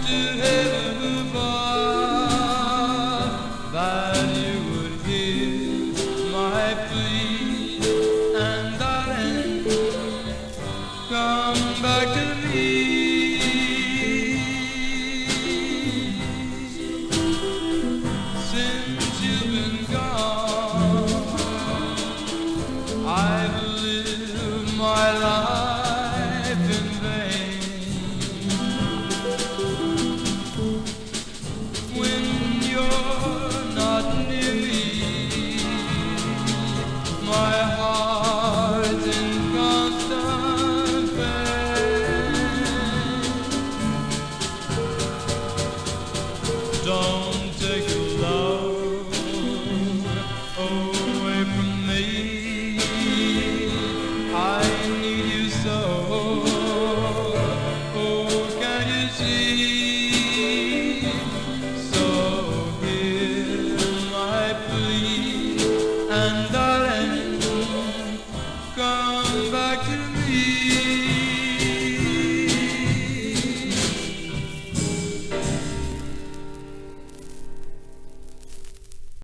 to heaven above that you would hear my plea, and darling, come back to me. Since you've been gone, I've lived my life in vain. When you're not near me, my heart's in constant pain. Don't